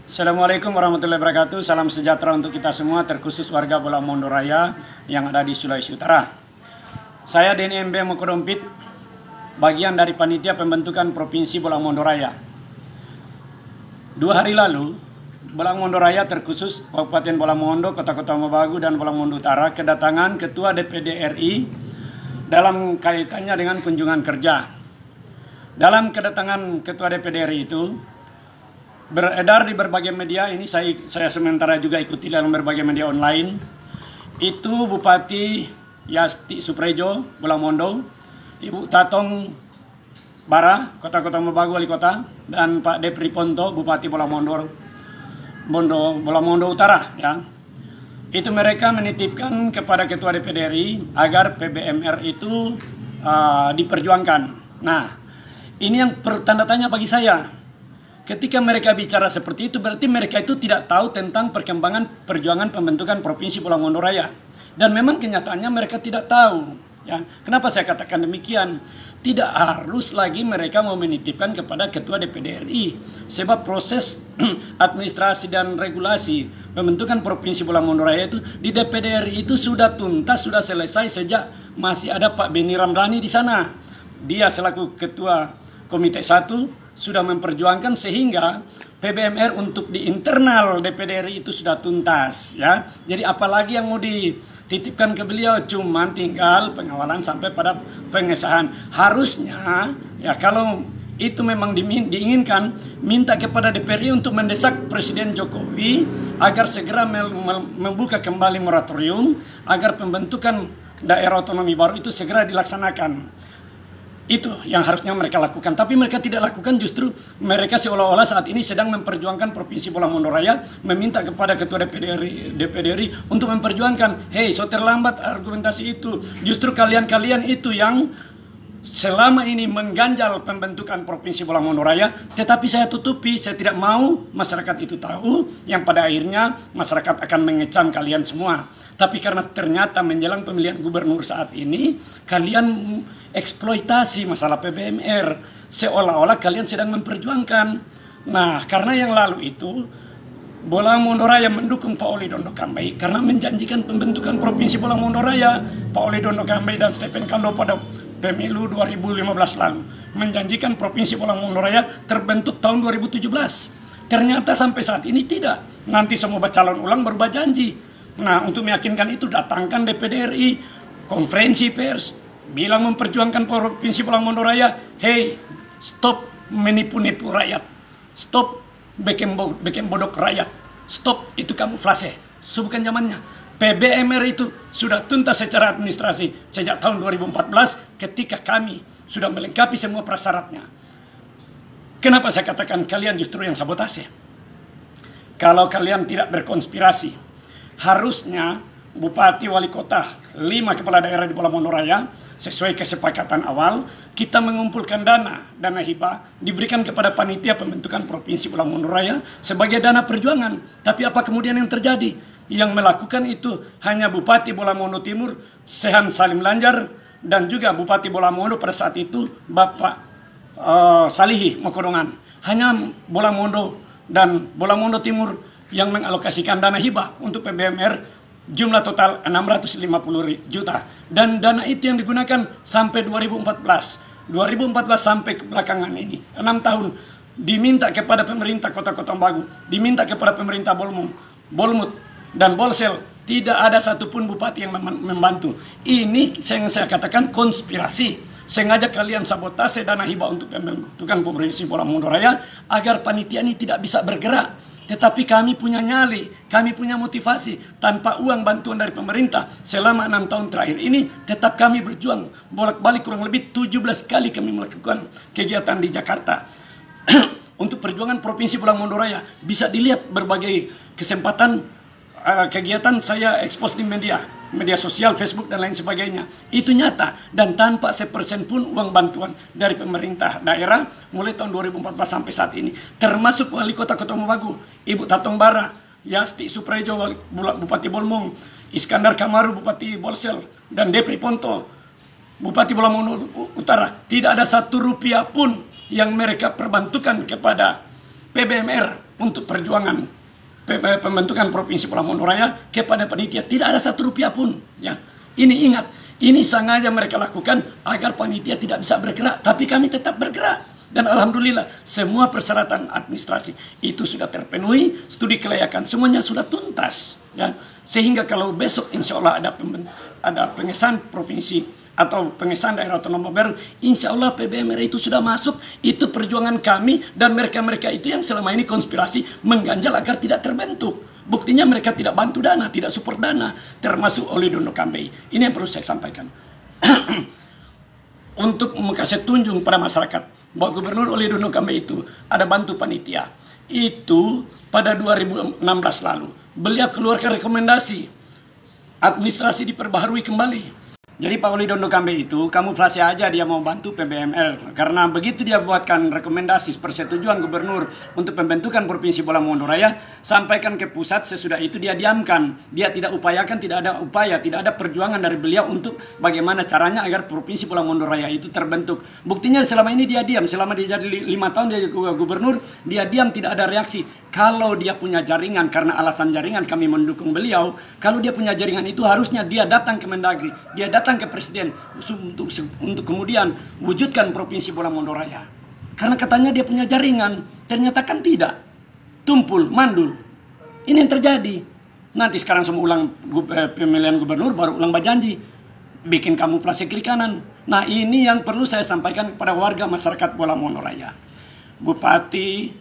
Assalamualaikum warahmatullahi wabarakatuh. Salam sejahtera untuk kita semua, terkhusus warga Bolamondo Raya yang ada di Sulawesi Utara. Saya DNMB Mokodompit, bagian dari panitia pembentukan Provinsi Bolamondo Raya. 2 hari lalu, Bolamondo Raya terkhusus Kabupaten Bolamondo, Kota-Kota Mabagu, dan Bolamondo Utara kedatangan Ketua DPD RI dalam kaitannya dengan kunjungan kerja. Dalam kedatangan Ketua DPD RI itu, beredar di berbagai media, ini saya sementara juga ikuti dalam berbagai media online, itu Bupati Yasti Suprejo Bolamondo, Ibu Tatong Bara Kota-Kota Mabagu Wali Kota, dan Pak Depri Ponto Bupati Bolamondo Utara, ya. Itu mereka menitipkan kepada Ketua DPD RI agar PBMR itu diperjuangkan. Nah, ini yang bertanda tanya bagi saya. Ketika mereka bicara seperti itu, berarti mereka itu tidak tahu tentang perkembangan perjuangan pembentukan Provinsi Bolamondo Raya. Dan memang kenyataannya mereka tidak tahu. Ya. Kenapa saya katakan demikian? Tidak harus lagi mereka mau menitipkan kepada Ketua DPD RI. Sebab proses administrasi dan regulasi pembentukan Provinsi Bolamondo Raya itu di DPD RI itu sudah tuntas, sudah selesai sejak masih ada Pak Beni Ramdhani di sana. Dia selaku Ketua Komite 1 sudah memperjuangkan sehingga PBMR untuk di internal DPD RI itu sudah tuntas, ya. Jadi apalagi yang mau dititipkan ke beliau, cuman tinggal pengawalan sampai pada pengesahan. Harusnya ya kalau itu memang diinginkan, minta kepada DPR RI untuk mendesak Presiden Jokowi agar segera membuka kembali moratorium agar pembentukan daerah otonomi baru itu segera dilaksanakan. Itu yang harusnya mereka lakukan, tapi mereka tidak lakukan. Justru mereka seolah-olah saat ini sedang memperjuangkan Provinsi Bolamondo Raya, meminta kepada Ketua DPD RI untuk memperjuangkan. Hei, so terlambat argumentasi itu. Justru kalian-kalian itu yang selama ini mengganjal pembentukan Provinsi Bolamondo Raya, tetapi saya tutupi, saya tidak mau masyarakat itu tahu, yang pada akhirnya masyarakat akan mengecam kalian semua. Tapi karena ternyata menjelang pemilihan gubernur saat ini, kalian eksploitasi masalah PBMR, seolah-olah kalian sedang memperjuangkan. Nah, karena yang lalu itu, Bolamondo Raya mendukung Pak Oli Dondo Kambai karena menjanjikan pembentukan Provinsi Bolamondo Raya. Pak Oli Dondo Kambai dan Stephen Kando pada pemilu 2015 lalu menjanjikan Provinsi Bolamondo Raya terbentuk tahun 2017. Ternyata sampai saat ini tidak. Nanti semua calon ulang berubah janji. Nah, untuk meyakinkan itu datangkan DPD RI, konferensi pers, bilang memperjuangkan Provinsi Bolamondo Raya. Hei, stop menipu-nipu rakyat. Stop bikin bodoh rakyat. Stop, itu kamuflase. Bukan zamannya. PBMR itu sudah tuntas secara administrasi sejak tahun 2014 ketika kami sudah melengkapi semua prasyaratnya. Kenapa saya katakan kalian justru yang sabotase? Kalau kalian tidak berkonspirasi, harusnya Bupati, Wali Kota, 5 kepala daerah di Bolamondo Raya, sesuai kesepakatan awal, kita mengumpulkan dana hibah, diberikan kepada panitia pembentukan Provinsi Bolamondo Raya sebagai dana perjuangan. Tapi apa kemudian yang terjadi? Yang melakukan itu hanya Bupati Bolamondo Timur, Sehan Salim Lanjar, dan juga Bupati Bolamondo pada saat itu, Bapak Salihi Mokodongan. Hanya Bolamondo dan Bolamondo Timur yang mengalokasikan dana hibah untuk PBMR, jumlah total 650 juta. Dan dana itu yang digunakan sampai 2014 sampai ke belakangan ini 6 tahun diminta kepada pemerintah Kota-Kota Mabagu, diminta kepada pemerintah Bolmut dan Bolsel. Tidak ada satupun bupati yang membantu. Ini yang saya katakan konspirasi. Sengaja kalian sabotase dana hibah untuk pembentukan Provinsi Bolamondo Raya agar panitia ini tidak bisa bergerak. Tetapi kami punya nyali, kami punya motivasi. Tanpa uang bantuan dari pemerintah selama 6 tahun terakhir ini, tetap kami berjuang. Bolak-balik kurang lebih 17 kali kami melakukan kegiatan di Jakarta. Untuk perjuangan Provinsi Bolamondo Raya. Bisa dilihat berbagai kesempatan kegiatan saya ekspos di media sosial, Facebook dan lain sebagainya. Itu nyata dan tanpa sepersen pun uang bantuan dari pemerintah daerah mulai tahun 2014 sampai saat ini. Termasuk Wali Kota Mabagu, Ibu Tatong Bara, Yasti Suprejo Bupati Bolmong, Iskandar Kamaru Bupati Bolsel, dan Depri Ponto Bupati Bolamondo Utara. Tidak ada 1 rupiah pun yang mereka perbantukan kepada PBMR untuk perjuangan pembentukan Provinsi Pulau Mondo Raya kepada panitia tidak ada 1 rupiah pun. Ya, ini ingat, ini sengaja mereka lakukan agar panitia tidak bisa bergerak, tapi kami tetap bergerak. Dan alhamdulillah semua persyaratan administrasi itu sudah terpenuhi, studi kelayakan semuanya sudah tuntas. Ya, sehingga kalau besok insya Allah ada pengesahan provinsi atau pengesahan daerah otonom baru, insya Allah PBMR itu sudah masuk. Itu perjuangan kami dan mereka-mereka itu yang selama ini konspirasi mengganjal agar tidak terbentuk. Buktinya mereka tidak bantu dana, tidak support dana, termasuk Oli Dondo Kambe. Ini yang perlu saya sampaikan. Untuk kasih tunjuk pada masyarakat bahwa Gubernur Oli Dondo Kambe itu ada bantu panitia. Itu pada 2016 lalu beliau keluarkan rekomendasi administrasi diperbaharui kembali. Jadi Pak Oli Dondo Kambe itu kamuflase aja dia mau bantu PBMR. Karena begitu dia buatkan rekomendasi persetujuan gubernur untuk pembentukan Provinsi Pulau Mondo Raya, sampaikan ke pusat, sesudah itu dia diamkan. Dia tidak upayakan, tidak ada upaya, tidak ada perjuangan dari beliau untuk bagaimana caranya agar Provinsi Pulau Mondo Raya itu terbentuk. Buktinya selama ini dia diam, selama dia jadi 5 tahun dia jadi gubernur, dia diam, tidak ada reaksi. Kalau dia punya jaringan, karena alasan jaringan kami mendukung beliau, kalau dia punya jaringan itu harusnya dia datang ke Mendagri, dia datang ke Presiden untuk kemudian wujudkan Provinsi Pulau Mondo Raya. Karena katanya dia punya jaringan, ternyata kan tidak. Tumpul, mandul. Ini yang terjadi. Nanti sekarang semua ulang pemilihan gubernur, baru ulang berjanji. Bikin kamuflase kiri kanan. Nah ini yang perlu saya sampaikan kepada warga masyarakat Pulau Mondo Raya. Bupati,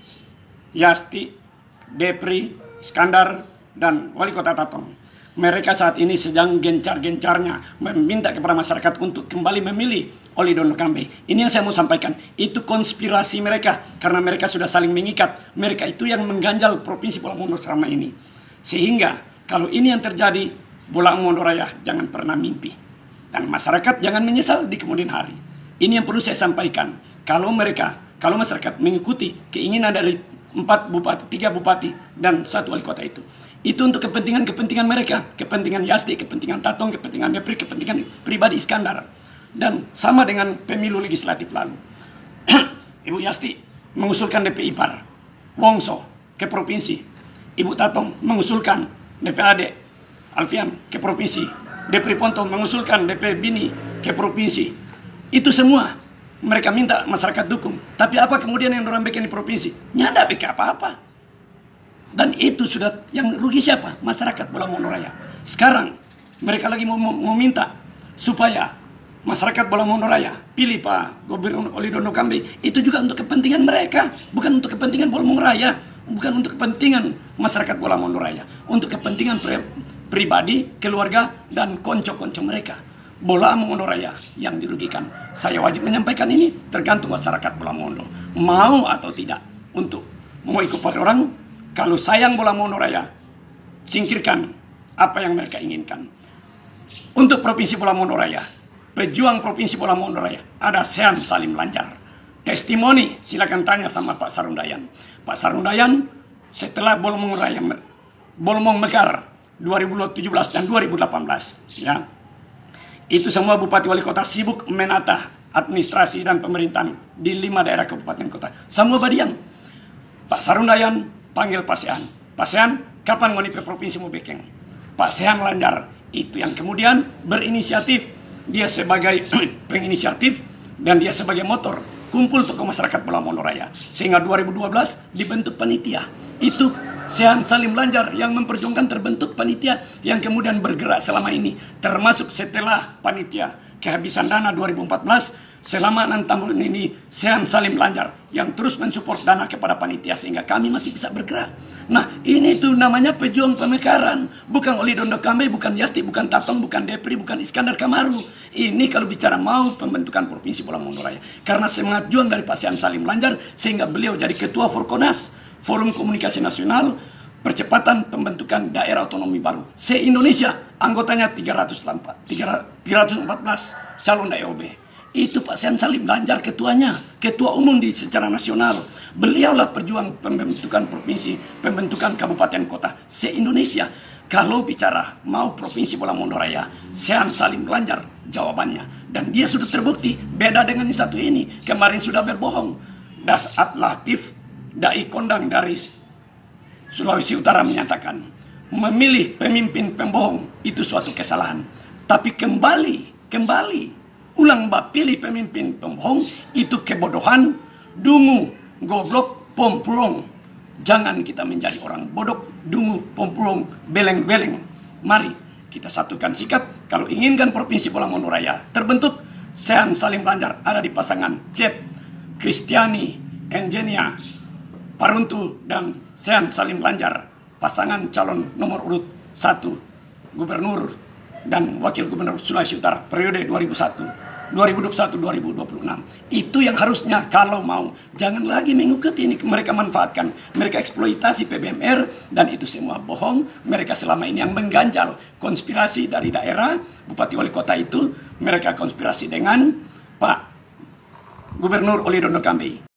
Yasti, Depri, Iskandar, dan Wali Kota Tatong. Mereka saat ini sedang gencar-gencarnya meminta kepada masyarakat untuk kembali memilih Oli Dondo Kambe. Ini yang saya mau sampaikan. Itu konspirasi mereka. Karena mereka sudah saling mengikat. Mereka itu yang mengganjal Provinsi Pulau Mondo selama ini. Sehingga kalau ini yang terjadi, Pulau Mondo Raya jangan pernah mimpi. Dan masyarakat jangan menyesal di kemudian hari. Ini yang perlu saya sampaikan. Kalau masyarakat mengikuti keinginan dari 4 bupati, 3 bupati, dan 1 wali kota itu untuk kepentingan mereka, kepentingan Yasti, kepentingan Tatong, kepentingan Depri, kepentingan pribadi Iskandar. Dan sama dengan pemilu legislatif lalu. Ibu Yasti mengusulkan DP Ipar, Wongso ke provinsi. Ibu Tatong mengusulkan DPAD, Alfian ke provinsi. Depri Ponto mengusulkan DP Bini ke provinsi. Itu semua mereka minta masyarakat dukung. Tapi apa kemudian yang orang bikin di provinsi? Nyanda bikin apa-apa. Dan itu sudah, yang rugi siapa? Masyarakat Pulau Mondo Raya. Sekarang mereka lagi mau minta supaya masyarakat Pulau Mondo Raya pilih Pak Gubernur Oli Dondo Kambe. Itu juga untuk kepentingan mereka, bukan untuk kepentingan Pulau Mondo Raya, bukan untuk kepentingan masyarakat Pulau Mondo Raya, untuk kepentingan pribadi, keluarga, dan konco-konco mereka. Bola Mondo Raya yang dirugikan. Saya wajib menyampaikan ini, tergantung masyarakat Pulau Mondo mau atau tidak untuk mau ikut pada orang. Kalau sayang Bola Mondo Raya, singkirkan apa yang mereka inginkan. Untuk Provinsi Pulau Mondo Raya, pejuang Provinsi Pulau Mondo Raya ada Sean Salim Lanjar. Testimoni silakan tanya sama Pak Sarundayan. Pak Sarundayan setelah Bolmong Mekar 2017 dan 2018, ya. Itu semua bupati wali kota sibuk menata administrasi dan pemerintahan di 5 daerah kabupaten kota. Semua badiam. Pak Sarundayan panggil Pak Sean. Pak Sean, kapan mau ke provinsi mau bekeng? Pak Sean Lanjar itu yang kemudian berinisiatif. Dia sebagai penginisiatif dan dia sebagai motor kumpul tokoh masyarakat Pulau Mondo Raya. Sehingga 2012 dibentuk panitia. Itu Sean Salim Lanjar yang memperjuangkan terbentuk panitia yang kemudian bergerak selama ini. Termasuk setelah panitia kehabisan dana 2014, selama 6 tahun ini Sean Salim Lanjar yang terus mensupport dana kepada panitia sehingga kami masih bisa bergerak. Nah ini tuh namanya pejuang pemekaran. Bukan Oli Dondo Kambe, bukan Yasti, bukan Tatong, bukan Depri, bukan Iskandar Kamaru. Ini kalau bicara mau pembentukan Provinsi Pulau Mondo Raya. Karena semangat juang dari Pak Sean Salim Lanjar sehingga beliau jadi ketua Forkonas, Forum Komunikasi Nasional Percepatan Pembentukan Daerah Otonomi Baru se-Indonesia. Anggotanya 314 calon DAOB. Itu Pak Sean Salim Lanjar ketuanya, ketua umum di secara nasional. Beliaulah perjuang pembentukan provinsi, pembentukan kabupaten kota se-Indonesia. Kalau bicara mau Provinsi Pulau Mondo Raya, Sean Salim Lanjar jawabannya. Dan dia sudah terbukti, beda dengan yang satu ini. Kemarin sudah berbohong. Das At Latif Dai kondang dari Sulawesi Utara menyatakan, memilih pemimpin pembohong itu suatu kesalahan. Tapi kembali, ulang pilih pemimpin pembohong itu kebodohan, dungu, goblok, pompurong. Jangan kita menjadi orang bodoh, dungu, pompurong, beleng-beleng. Mari kita satukan sikap. Kalau inginkan Provinsi Pulau Mondu Raya terbentuk, Sean Salim Lanjar ada di pasangan Cep, Kristiani, Engenia, Paruntu, dan Sean Salim Lanjar, pasangan calon nomor urut 1 Gubernur dan Wakil Gubernur Sulawesi Utara periode 2021-2026. Itu yang harusnya kalau mau. Jangan lagi mengikuti ini, mereka manfaatkan, mereka eksploitasi PBMR, dan itu semua bohong. Mereka selama ini yang mengganjal konspirasi dari daerah, Bupati Wali Kota itu, mereka konspirasi dengan Pak Gubernur Oli Dondo Kambi.